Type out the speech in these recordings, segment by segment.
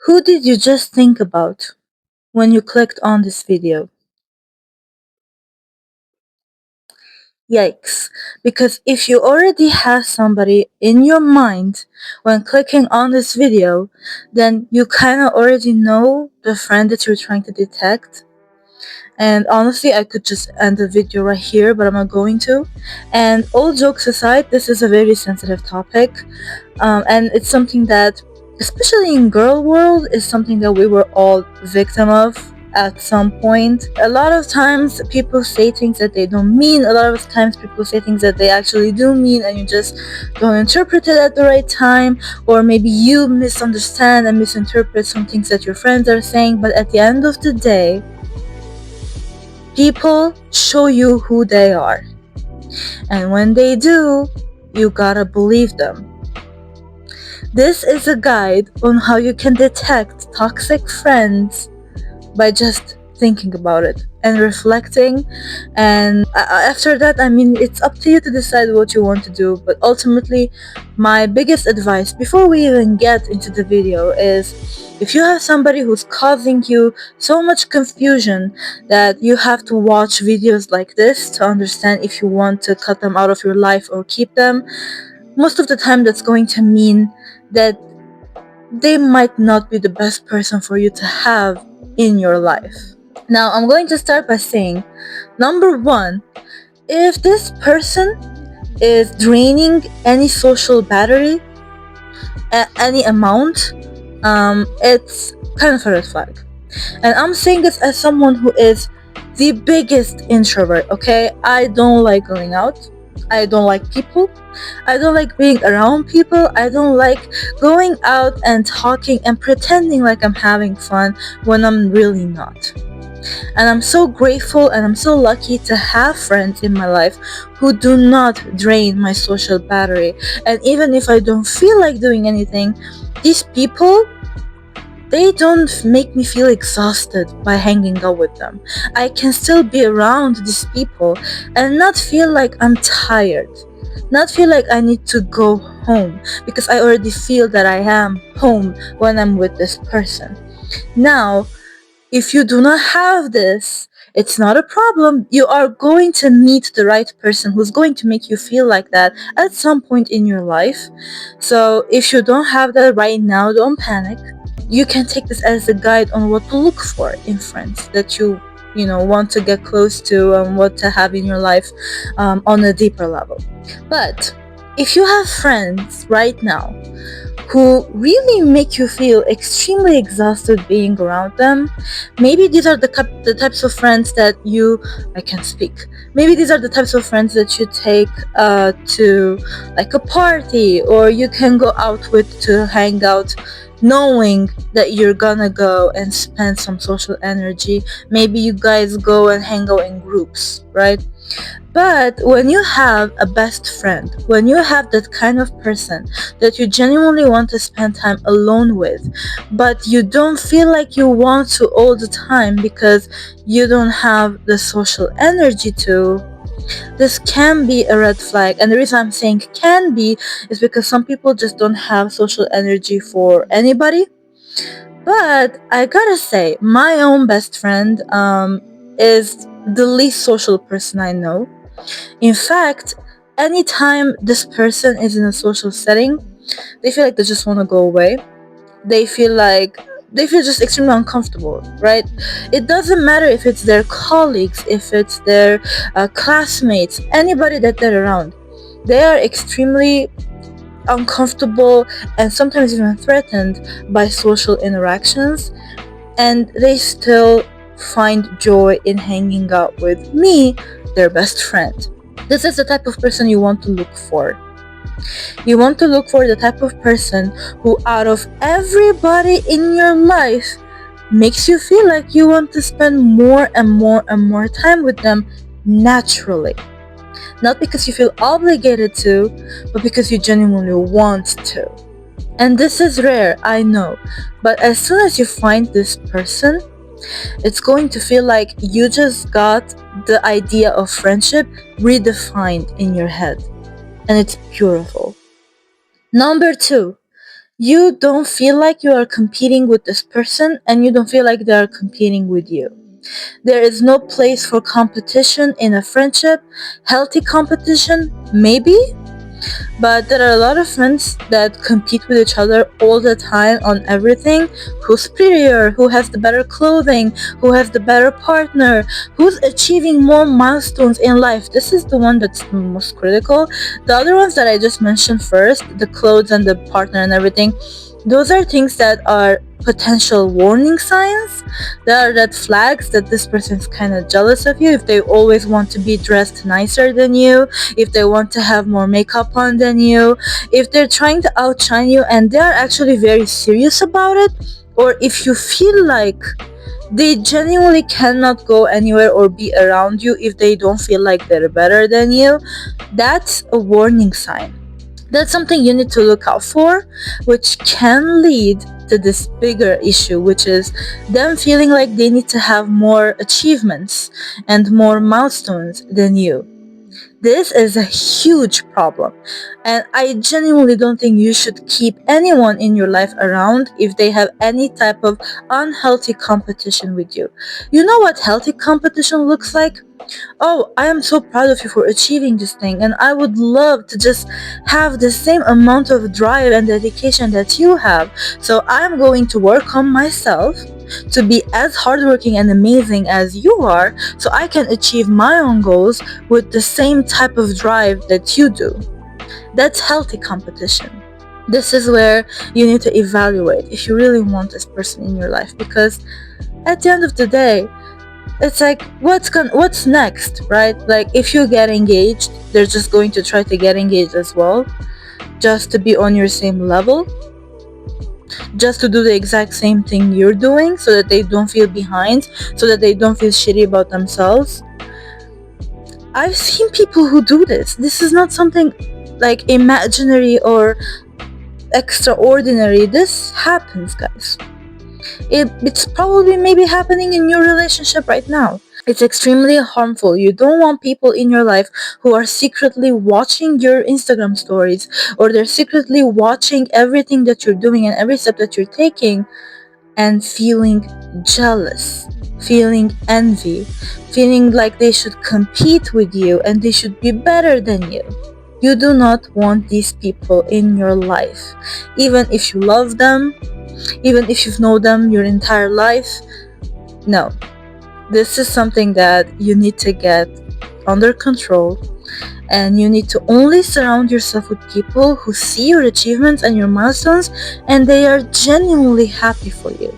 Who did you just think about when you clicked on this video? Yikes. Because if you already have somebody in your mind when clicking on this video, then you kind of already know the friend that you're trying to detect. And honestly, I could just end the video right here, but I'm not going to. And all jokes aside, this is a very sensitive topic. And it's something that, especially in girl world, is something that we were all victim of at some point. A lot of times people say things that they don't mean. A lot of times people say things that they actually do mean, and you just don't interpret it at the right time, or maybe you misunderstand and misinterpret some things that your friends are saying. But at the end of the day, people show you who they are, and when they do, you gotta believe them. This is a guide on how you can detect toxic friends by just thinking about it and reflecting. And after that, I mean, it's up to you to decide what you want to do. But ultimately, my biggest advice before we even get into the video is, if you have somebody who's causing you so much confusion that you have to watch videos like this to understand if you want to cut them out of your life or keep them, most of the time that's going to mean that they might not be the best person for you to have in your life. Now, I'm going to start by saying, number one, if this person is draining any social battery at any amount, it's kind of a red flag. And I'm saying this as someone who is the biggest introvert, okay? I don't like going out. I don't like people. I don't like being around people. I don't like going out and talking and pretending like I'm having fun when I'm really not. And I'm so grateful and I'm so lucky to have friends in my life who do not drain my social battery. And even if I don't feel like doing anything, these people, they don't make me feel exhausted by hanging out with them. I can still be around these people and not feel like I'm tired, not feel like I need to go home, because I already feel that I am home when I'm with this person. Now, if you do not have this, it's not a problem. You are going to meet the right person who's going to make you feel like that at some point in your life. So if you don't have that right now, don't panic. You can take this as a guide on what to look for in friends that you want to get close to, and what to have in your life on a deeper level. But if you have friends right now who really make you feel extremely exhausted being around them, maybe these are the types of friends that I can't speak. Maybe these are the types of friends that you take to like a party, or you can go out with to hang out, knowing that you're gonna go and spend some social energy. Maybe you guys go and hang out in groups, right? But when you have a best friend, when you have that kind of person that you genuinely want to spend time alone with, but you don't feel like you want to all the time because you don't have the social energy to, this can be a red flag. And the reason I'm saying can be is because some people just don't have social energy for anybody. But I gotta say, my own best friend is the least social person I know. In fact, anytime this person is in a social setting, they feel like they just want to go away. They feel just extremely uncomfortable, right? It doesn't matter if it's their colleagues, if it's their classmates, anybody that they're around. They are extremely uncomfortable and sometimes even threatened by social interactions, and they still find joy in hanging out with me, their best friend. This is the type of person you want to look for. You want to look for the type of person who, out of everybody in your life, makes you feel like you want to spend more and more and more time with them naturally. Not because you feel obligated to, but because you genuinely want to. And this is rare, I know. But as soon as you find this person, it's going to feel like you just got the idea of friendship redefined in your head. And it's beautiful. Number two, You don't feel like you are competing with this person, and you don't feel like they are competing with you. There is no place for competition in a friendship. Healthy competition, maybe, but there are a lot of friends that compete with each other all the time on everything. Who's prettier? Who has the better clothing? Who has the better partner? Who's achieving more milestones in life? This is the one that's the most critical. The other ones that I just mentioned first, the clothes and the partner and everything, those are things that are potential warning signs. There are red flags that this person's kind of jealous of you if they always want to be dressed nicer than you, if they want to have more makeup on than you, if they're trying to outshine you and they are actually very serious about it, or if you feel like they genuinely cannot go anywhere or be around you if they don't feel like they're better than you, that's a warning sign. That's something you need to look out for, which can lead to this bigger issue, which is them feeling like they need to have more achievements and more milestones than you. This is a huge problem, and I genuinely don't think you should keep anyone in your life around if they have any type of unhealthy competition with you. You know what healthy competition looks like? Oh, I am so proud of you for achieving this thing, and I would love to just have the same amount of drive and dedication that you have. So I'm going to work on myself to be as hardworking and amazing as you are, so I can achieve my own goals with the same type of drive that you do. That's healthy competition. This is where you need to evaluate if you really want this person in your life, because at the end of the day, it's like what's next, right? Like if you get engaged, they're just going to try to get engaged as well, just to be on your same level, just to do the exact same thing you're doing, so that they don't feel behind, so that they don't feel shitty about themselves. I've seen people who do this. This is not something like imaginary or extraordinary. This happens, guys. It's probably maybe happening in your relationship right now. It's extremely harmful. You don't want people in your life who are secretly watching your Instagram stories, or they're secretly watching everything that you're doing and every step that you're taking, and feeling jealous, feeling envy, feeling like they should compete with you and they should be better than you. You do not want these people in your life. Even if you love them, even if you've known them your entire life, no. This is something that you need to get under control, and you need to only surround yourself with people who see your achievements and your milestones, and they are genuinely happy for you.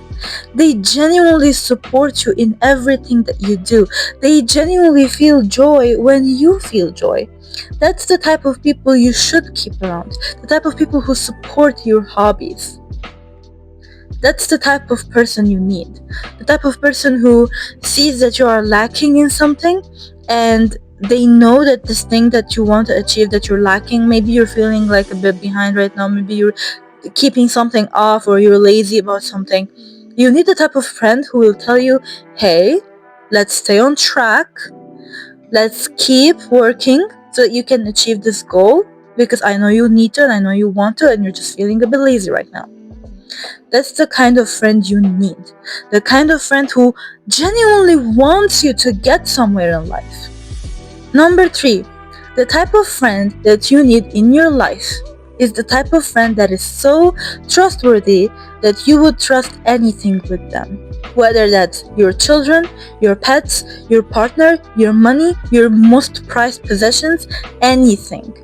They genuinely support you in everything that you do. They genuinely feel joy when you feel joy. That's the type of people you should keep around, the type of people who support your hobbies. That's the type of person you need. The type of person who sees that you are lacking in something, and they know that this thing that you want to achieve, that you're lacking, maybe you're feeling like a bit behind right now, maybe you're keeping something off, or you're lazy about something. You need the type of friend who will tell you, hey, let's stay on track, let's keep working so that you can achieve this goal, because I know you need to and I know you want to, and you're just feeling a bit lazy right now. That's the kind of friend you need. The kind of friend who genuinely wants you to get somewhere in life. Number 3, the type of friend that you need in your life is the type of friend that is so trustworthy that you would trust anything with them. Whether that's your children, your pets, your partner, your money, your most prized possessions, anything.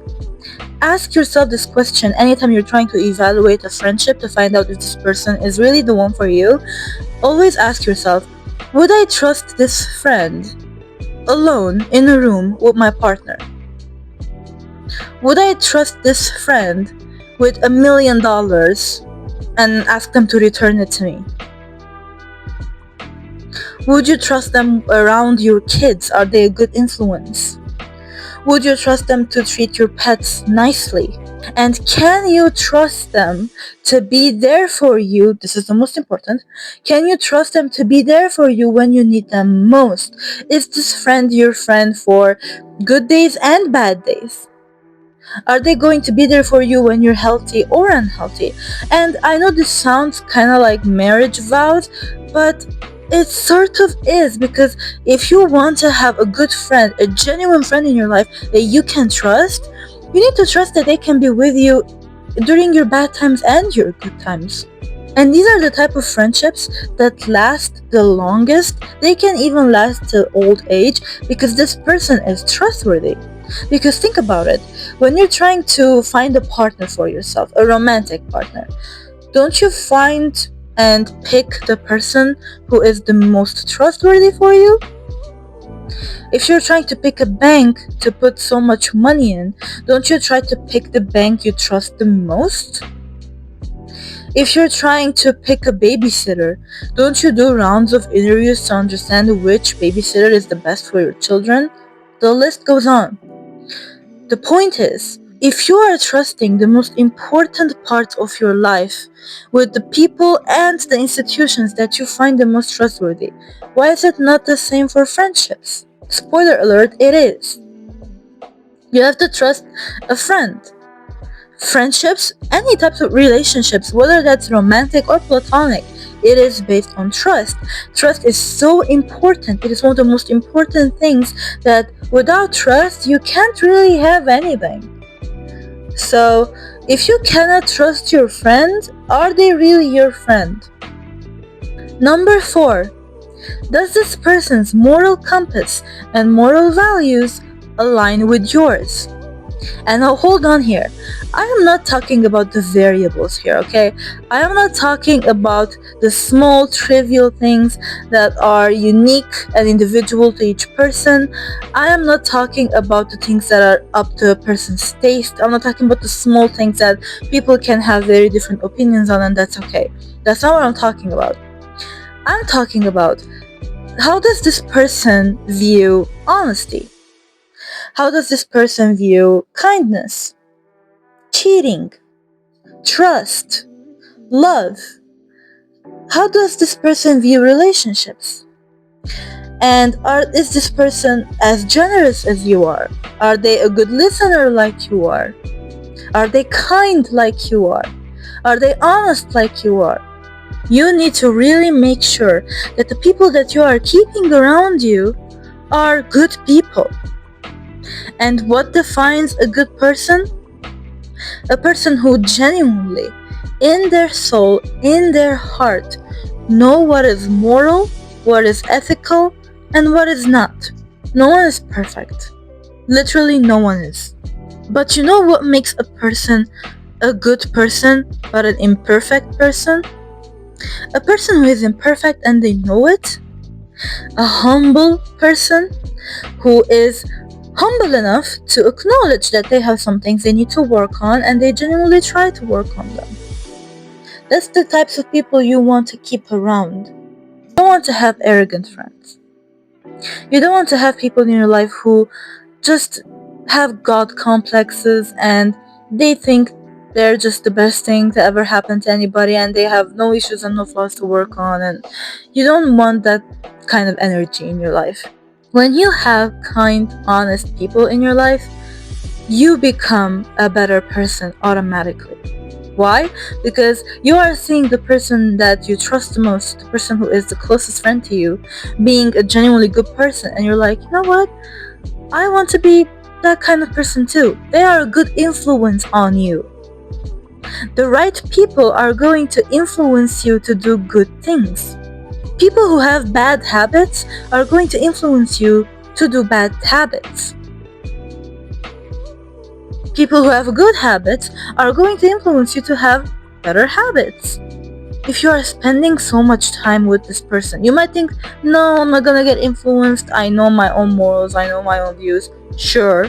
Ask yourself this question anytime you're trying to evaluate a friendship to find out if this person is really the one for you. Always ask yourself, would I trust this friend alone in a room with my partner? Would I trust this friend with $1 million and ask them to return it to me? Would you trust them around your kids? Are they a good influence? Would you trust them to treat your pets nicely? And can you trust them to be there for you? This is the most important. Can you trust them to be there for you when you need them most? Is this friend your friend for good days and bad days? Are they going to be there for you when you're healthy or unhealthy? And I know this sounds kind of like marriage vows, but it sort of is, because if you want to have a good friend, a genuine friend in your life that you can trust, you need to trust that they can be with you during your bad times and your good times. And these are the type of friendships that last the longest. They can even last till old age because this person is trustworthy. Because think about it, when you're trying to find a partner for yourself, a romantic partner, don't you find and pick the person who is the most trustworthy for you? If you're trying to pick a bank to put so much money in, don't you try to pick the bank you trust the most? If you're trying to pick a babysitter, don't you do rounds of interviews to understand which babysitter is the best for your children? The list goes on. The point is, if you are trusting the most important part of your life with the people and the institutions that you find the most trustworthy, why is it not the same for friendships? Spoiler alert, it is. You have to trust a friend. Friendships, any types of relationships, whether that's romantic or platonic, it is based on trust. Trust is so important. It is one of the most important things that without trust, you can't really have anything. So, if you cannot trust your friend, are they really your friend? Number 4. Does this person's moral compass and moral values align with yours? And now hold on here. I am not talking about the variables here, okay? I am not talking about the small trivial things that are unique and individual to each person. I am not talking about the things that are up to a person's taste. I'm not talking about the small things that people can have very different opinions on, and that's okay. That's not what I'm talking about. I'm talking about, how does this person view honesty? How does this person view kindness, cheating, trust, love? How does this person view relationships? And is this person as generous as you are? Are they a good listener like you are? Are they kind like you are? Are they honest like you are? You need to really make sure that the people that you are keeping around you are good people. And what defines a good person? A person who genuinely, in their soul, in their heart, know what is moral, what is ethical, and what is not. No one is perfect. Literally no one is. But you know what makes a person a good person but an imperfect person? A person who is imperfect and they know it. A humble person who is humble enough to acknowledge that they have some things they need to work on and they genuinely try to work on them. That's the types of people you want to keep around. You don't want to have arrogant friends. You don't want to have people in your life who just have God complexes and they think they're just the best thing to ever happen to anybody and they have no issues and no flaws to work on, and you don't want that kind of energy in your life. When you have kind, honest people in your life, you become a better person automatically. Why? Because you are seeing the person that you trust the most, the person who is the closest friend to you, being a genuinely good person, and you're like, you know what? I want to be that kind of person too. They are a good influence on you. The right people are going to influence you to do good things. People who have bad habits are going to influence you to do bad habits. People who have good habits are going to influence you to have better habits. If you are spending so much time with this person, you might think, no, I'm not gonna get influenced. I know my own morals, I know my own views. Sure.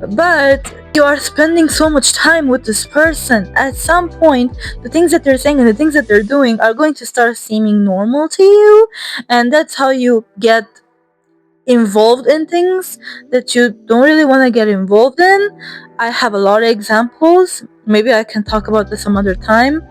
But you are spending so much time with this person, at some point, the things that they're saying and the things that they're doing are going to start seeming normal to you. And that's how you get involved in things that you don't really want to get involved in. I have a lot of examples. Maybe I can talk about this some other time.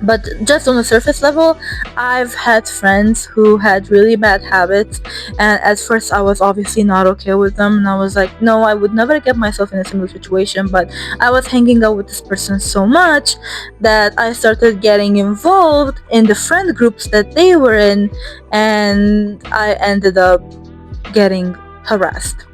But just on the surface level, I've had friends who had really bad habits, and at first I was obviously not okay with them, and I was like, no, I would never get myself in a similar situation. But I was hanging out with this person so much that I started getting involved in the friend groups that they were in, and I ended up getting harassed.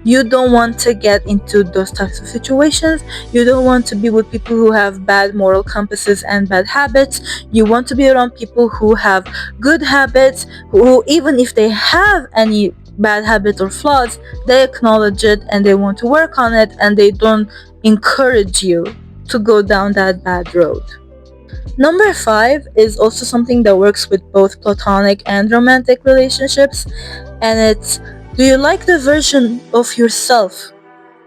You don't want to get into those types of situations. You don't want to be with people who have bad moral compasses and bad habits. You want to be around people who have good habits, who, even if they have any bad habits or flaws, they acknowledge it and they want to work on it, and they don't encourage you to go down that bad road. Number 5 is also something that works with both platonic and romantic relationships, and it's, do you like the version of yourself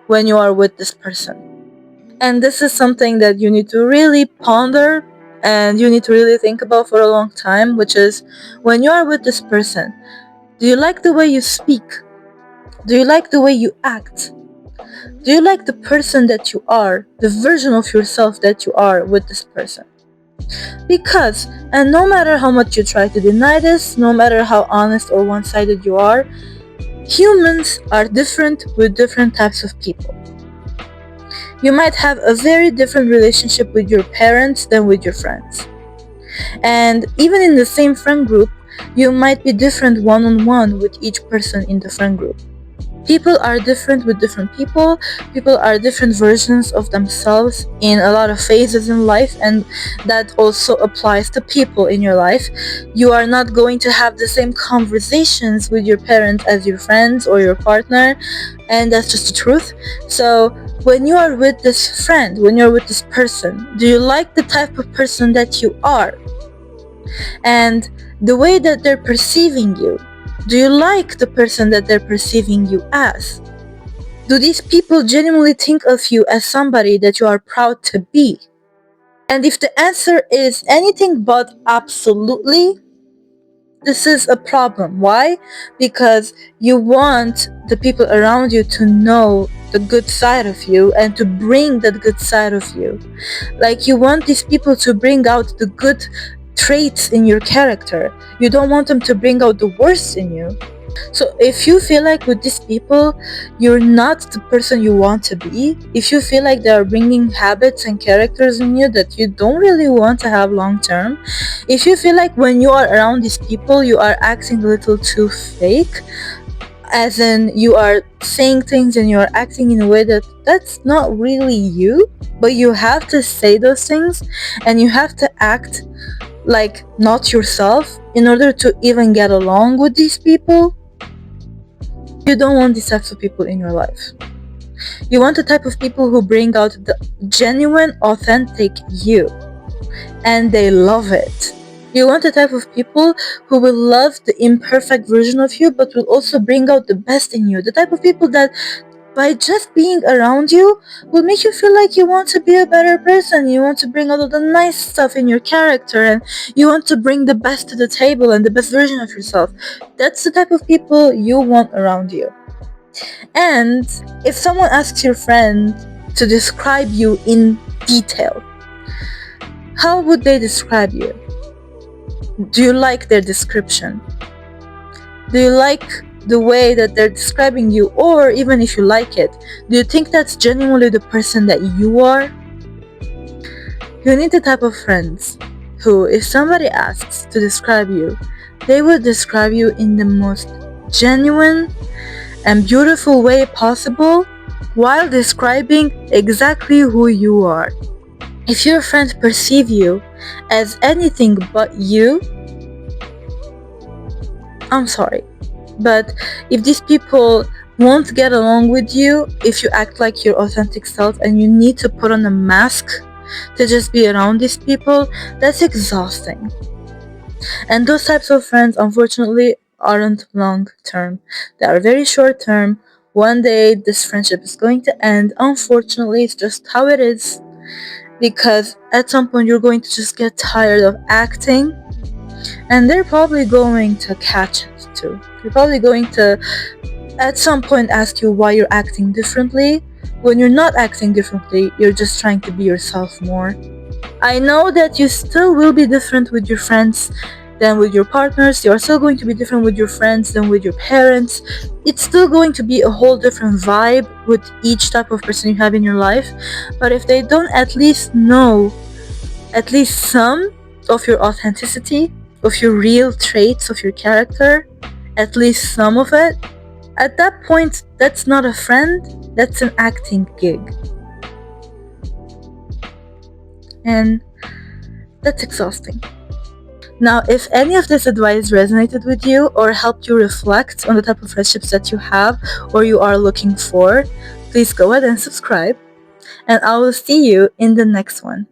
when you are with this person? And this is something that you need to really ponder and you need to really think about for a long time, which is, when you are with this person, do you like the way you speak? Do you like the way you act? Do you like the person that you are, the version of yourself that you are with this person? Because, and no matter how much you try to deny this, no matter how honest or one-sided you are, humans are different with different types of people. You might have a very different relationship with your parents than with your friends. And even in the same friend group, you might be different one-on-one with each person in the friend group. People are different with different people. People are different versions of themselves in a lot of phases in life, and that also applies to people in your life. You are not going to have the same conversations with your parents as your friends or your partner, and that's just the truth. So when you are with this friend, when you're with this person, do you like the type of person that you are? And the way that they're perceiving you, do you like the person that they're perceiving you as? Do these people genuinely think of you as somebody that you are proud to be? And if the answer is anything but absolutely, this is a problem. Why? Because you want the people around you to know the good side of you and to bring that good side of you. Like, you want these people to bring out the good traits in your character. You don't want them to bring out the worst in you. So if you feel like with these people you're not the person you want to be, if you feel like they are bringing habits and characters in you that you don't really want to have long term, if you feel like when you are around these people you are acting a little too fake, as in you are saying things and you are acting in a way that's not really you, but you have to say those things and you have to act like not yourself in order to even get along with these people, you don't want these types of people in your life. You want the type of people who bring out the genuine, authentic you, and they love it. You want the type of people who will love the imperfect version of you, but will also bring out the best in you. The type of people that, by just being around you, will make you feel like you want to be a better person. You want to bring out all the nice stuff in your character, and you want to bring the best to the table and the best version of yourself. That's the type of people you want around you. And if someone asks your friend to describe you in detail, how would they describe you? Do you like their description? Do you like the way that they're describing you? Or even if you like it, do you think that's genuinely the person that you are? You need the type of friends who, if somebody asks to describe you, they will describe you in the most genuine and beautiful way possible, while describing exactly who you are. If your friends perceive you as anything but you, I'm sorry, but if these people won't get along with you if you act like your authentic self and you need to put on a mask to just be around these people, that's exhausting. And those types of friends, unfortunately, aren't long term. They are very short term. One day this friendship is going to end. Unfortunately, it's just how it is. Because at some point you're going to just get tired of acting, and they're probably going to catch it too. They're probably going to at some point ask you why you're acting differently. When you're not acting differently, you're just trying to be yourself more. I know that you still will be different with your friends than with your partners. You are still going to be different with your friends than with your parents. It's still going to be a whole different vibe with each type of person you have in your life. But if they don't at least know at least some of your authenticity, of your real traits of your character, at least some of it, at that point, that's not a friend, that's an acting gig. And that's exhausting. Now, if any of this advice resonated with you or helped you reflect on the type of friendships that you have or you are looking for, please go ahead and subscribe. And I will see you in the next one.